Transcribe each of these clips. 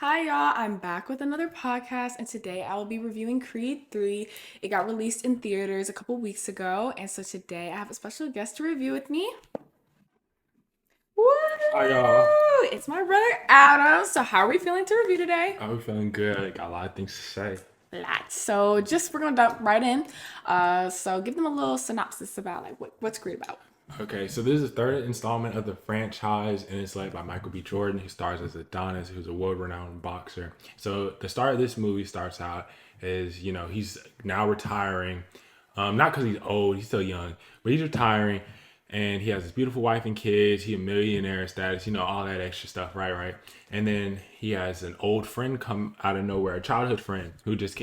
Hi, y'all. I'm back with another podcast, and today I will be reviewing Creed 3. It got released in theaters a couple weeks ago, and so today I have a special guest to review with me. Woo! Hi y'all. It's my brother Adam. So, how are we feeling to review today? I'm feeling good. Got a lot of things to say. Lots. So, we're gonna dive right in. So give them a little synopsis about like what's Creed about. Okay, so this is the third installment of the franchise, and it's led by Michael B. Jordan, who stars as Adonis, who's a world-renowned boxer. So the start of this movie starts out as he's now retiring, not because he's old, he's still young, but he's retiring, and he has this beautiful wife and kids. He a millionaire status, all that extra stuff, right? And then he has an old friend come out of nowhere, a childhood friend who just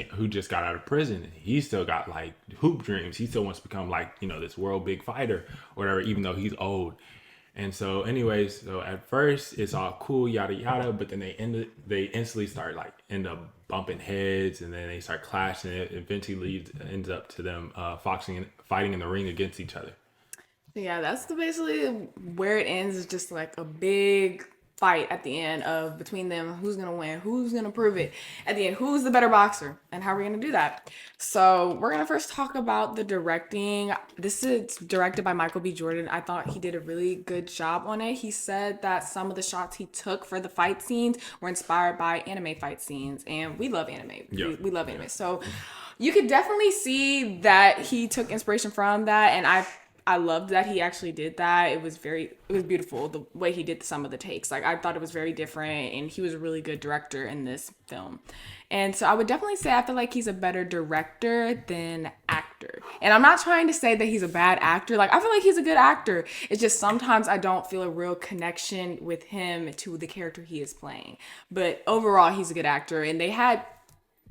got out of prison. He still got like hoop dreams. He still wants to become like this world big fighter or whatever, even though he's old. And so, anyways, so at first it's all cool, yada yada, but then they instantly start end up bumping heads, and then they start clashing. It eventually ends up to them fighting in the ring against each other. Yeah, that's basically where it ends. Is just like a big fight at the end of between them. Who's gonna win? Who's gonna prove it? At the end, who's the better boxer? And how are we gonna do that? So we're gonna first talk about the directing. This is directed by Michael B. Jordan. I thought he did a really good job on it. He said that some of the shots he took for the fight scenes were inspired by anime fight scenes, and we love anime. Yeah. We love anime. So you could definitely see that he took inspiration from that, and I loved that he actually did that. It was beautiful the way he did some of the takes. Like I thought it was very different, and he was a really good director in this film. And so I would definitely say I feel like he's a better director than actor. And I'm not trying to say that he's a bad actor. Like I feel like he's a good actor. It's just sometimes I don't feel a real connection with him to the character he is playing. But overall, he's a good actor, and they had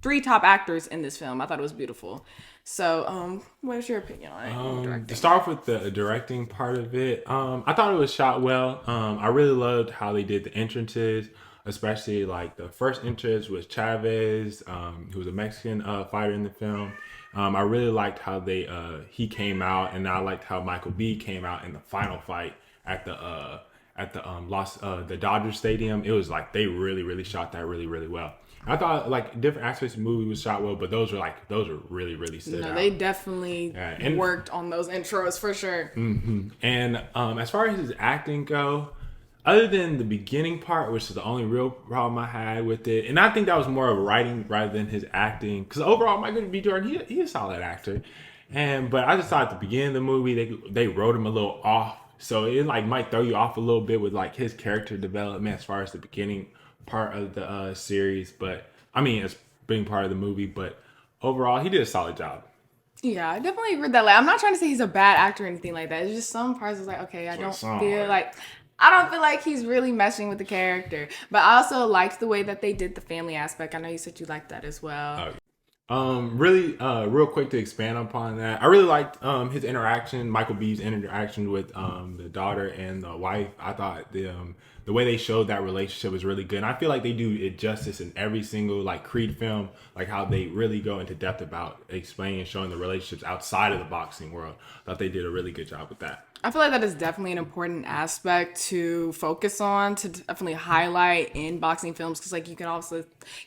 three top actors in this film. I thought it was beautiful. So, what's your opinion on it? To Directing. start off with the directing part of it, I thought it was shot well. I really loved how they did the entrances, especially like the first entrance was Chavez, who was a Mexican fighter in the film. I really liked how he came out, and I liked how Michael B came out in the final fight at the Dodger Stadium. It was like they really shot that really well. I thought like different aspects of the movie was shot well, but those were really stood No, out. they definitely Yeah, and worked on those intros for sure. and as far as his acting go, other than the beginning part, which is the only real problem I had with it, and I think that was more of writing rather than his acting, because overall Michael B. Jordan, he's a solid actor, but I just thought at the beginning of the movie they wrote him a little off, so it like might throw you off a little bit with like his character development as far as the beginning part of the series, but I mean it's being part of the movie, but overall he did a solid job. Yeah, I definitely agree with that. Like, I'm not trying to say he's a bad actor or anything like that. It's just some parts is like, okay, I don't feel like he's really meshing with the character. But I also liked the way that they did the family aspect. I know you said you liked that as well. Really, real quick to expand upon that, I really liked his interaction, Michael B's interaction with the daughter and the wife. I thought the way they showed that relationship was really good. And I feel like they do it justice in every single like Creed film, like how they really go into depth about explaining and showing the relationships outside of the boxing world. I thought they did a really good job with that. I feel like that is definitely an important aspect to focus on, to definitely highlight in boxing films, because like you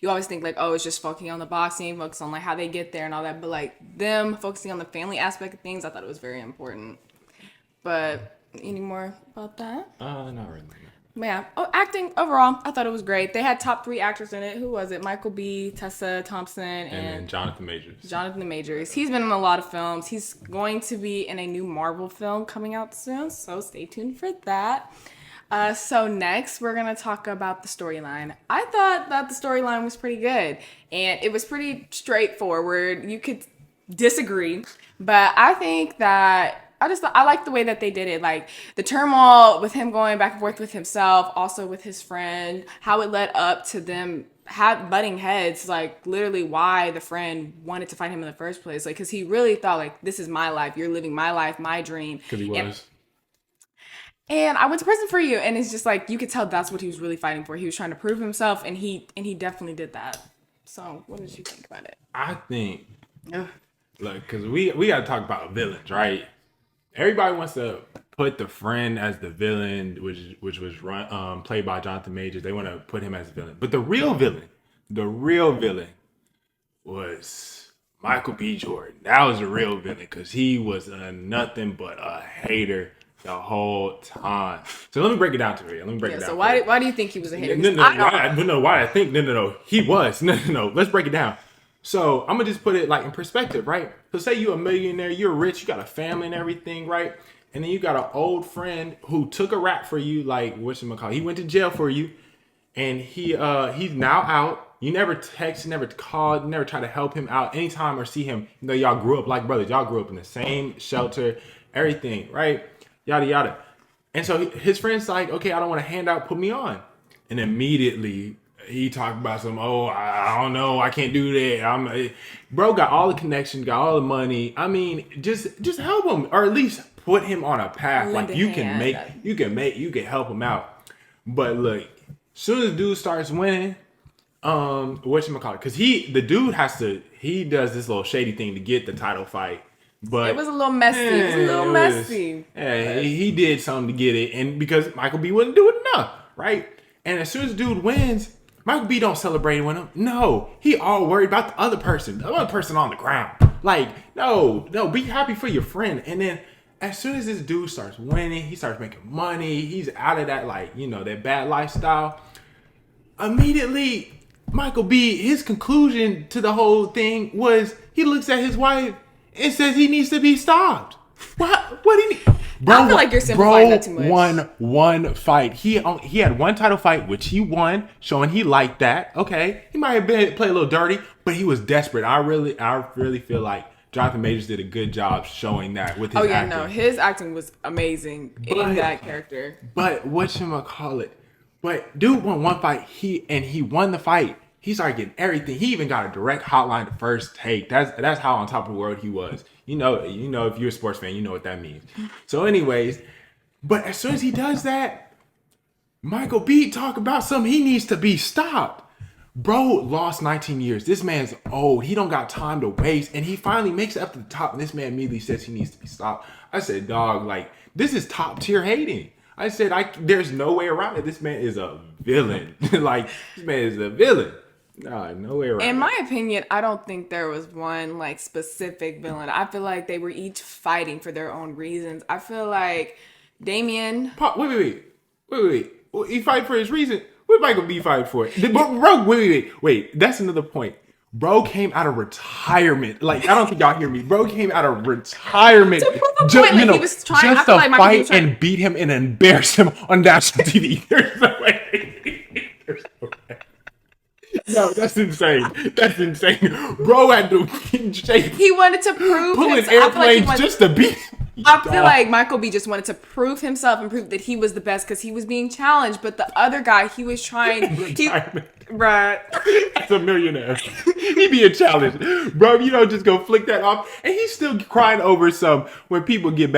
always think like, oh, it's just focusing on the boxing, focus on like how they get there and all that, but like them focusing on the family aspect of things, I thought it was very important. But any more about that? Not really. But yeah. Oh, acting overall, I thought it was great. They had top three actors in it. Who was it? Michael B, Tessa Thompson, And then and Jonathan Majors. Jonathan the Majors. He's been in a lot of films. He's going to be in a new Marvel film coming out soon, so stay tuned for that. So next, we're gonna talk about the storyline. I thought that the storyline was pretty good, and it was pretty straightforward. You could disagree, but I think that I like the way that they did it. Like the turmoil with him going back and forth with himself, also with his friend, how it led up to them had butting heads, like literally why the friend wanted to fight him in the first place. Like, cause he really thought like, this is my life, my dream. Because he And was. and I went to prison for you. And it's just like, you could tell that's what he was really fighting for. He was trying to prove himself, and he definitely did that. So what did you think about it? I think, Ugh. look, because we got to talk about villains, right? Everybody wants to put the friend as the villain, which was played by Jonathan Majors. They want to put him as the villain, but the real villain was Michael B. Jordan. That was the real villain because he was nothing but a hater the whole time. So let me break it down to you. Let me break Yeah. it down. So for you. why do you think he was a hater? No, 'Cause no, I don't. why I think no. He was. No. Let's break it down. So I'm gonna just put it like in perspective, right? So say you're a millionaire, you're rich, you got a family and everything, right? And then you got an old friend who took a rap for you, like whatchamacallit. He went to jail for you, and he's now out. You never text, never called, never try to help him out anytime or see him. You know, y'all grew up like brothers. Y'all grew up in the same shelter, everything, right? Yada yada. And so his friend's like, okay, I don't want to hand out, put me on. And immediately he talked about some, oh, I don't know, I can't do that. Bro got all the connections, got all the money. I mean, just help him, or at least put him on a path. Lend Like a hand. you can help him out. But look, soon as dude starts winning, whatchamacallit, because he does this little shady thing to get the title fight. But It was a little messy. It was a little messy. Yeah, he did something to get it, and because Michael B wouldn't do it enough, right? And as soon as dude wins, Michael B don't celebrate with him. No, he all worried about the other person on the ground. Like, no, be happy for your friend. And then as soon as this dude starts winning, he starts making money. He's out of that, like, that bad lifestyle. Immediately, Michael B, his conclusion to the whole thing was he looks at his wife and says he needs to be stopped. What do you need? Bro, I feel like you're simplifying that too much. Won one fight. He had one title fight, which he won, showing he liked that. Okay, he might have played a little dirty, but he was desperate. I really feel like Jonathan Majors did a good job showing that with his acting. No, his acting was amazing in that character. But whatchamacallit? But dude won one fight. He won the fight. He started getting everything. He even got a direct hotline to First Take. That's how on top of the world he was. You know, if you're a sports fan, you know what that means. So, anyways, but as soon as he does that, Michael B talk about something he needs to be stopped. Bro lost 19 years. This man's old. He don't got time to waste. And he finally makes it up to the top. And this man immediately says he needs to be stopped. I said, dog, like, this is top tier hating. I said, there's no way around it. This man is a villain. Like, this man is a villain. Nah, no way around it. In my opinion, I don't think there was one like specific villain. I feel like they were each fighting for their own reasons. I feel like Damien. Wait. Well, he fight for his reason. What Michael B fight for? Bro, wait. That's another point. Bro came out of retirement. Like, I don't think y'all hear me. Bro came out of retirement. To prove a point, like, he was trying. I Just feel to like Michael B was fight trying. and beat him and embarrass him on national TV. There's no way. There's no way. No, that's insane. Bro had to shake, He wanted to prove pulling himself. I feel like he airplanes wanted- just to beat him. I feel like Michael B just wanted to prove himself and prove that he was the best because he was being challenged. But the other guy, he was trying. Right. That's a millionaire. He be a challenge, bro. You don't just go flick that off, and he's still crying over some. When people get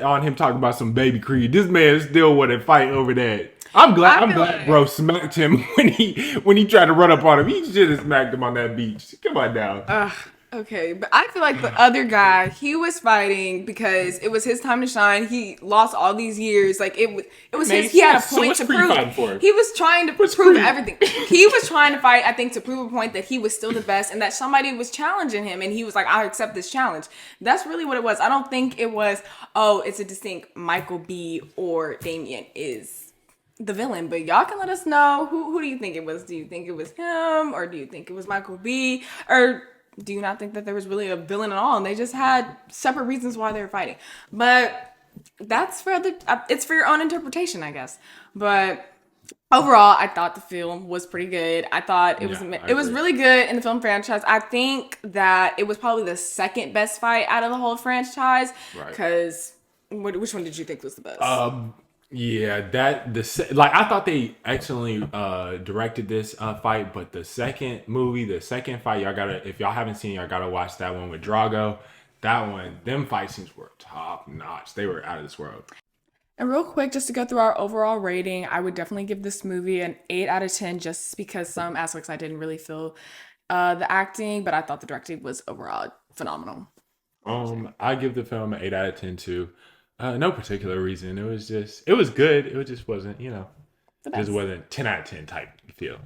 on him talking about some baby Creed, this man still want to fight over that. I'm glad, bro smacked him when he tried to run up on him. He should have smacked him on that beach. Come on now. Okay, but I feel like the other guy, he was fighting because it was his time to shine. He lost all these years. Like it was his. He had a So point what's to Creed prove. fighting for? He was trying to prove Creed? everything. He was trying to fight, I think, to prove a point that he was still the best and that somebody was challenging him, and he was like, "I accept this challenge." That's really what it was. I don't think it was. Oh, it's a distinct Michael B. or Damien is the villain, but y'all can let us know who do you think it was? Do you think it was him, or do you think it was Michael B. or do you not think that there was really a villain at all and they just had separate reasons why they were fighting? But that's it's for your own interpretation, I guess. But overall, I thought the film was pretty good. I thought it was really good in the film franchise. I think that it was probably the second best fight out of the whole franchise. Right. Because which one did you think was the best? Yeah, I thought they excellently directed this fight, but the second fight, if y'all haven't seen, y'all gotta watch that one with Drago. That one, them fight scenes were top notch. They were out of this world. And real quick, just to go through our overall rating, I would definitely give this movie an 8 out of 10 just because some aspects I didn't really feel the acting, but I thought the directing was overall phenomenal. I give the film an 8 out of 10 too. No particular reason. It was just, it was good. It just wasn't, The just best. wasn't 10 out of 10 type feel.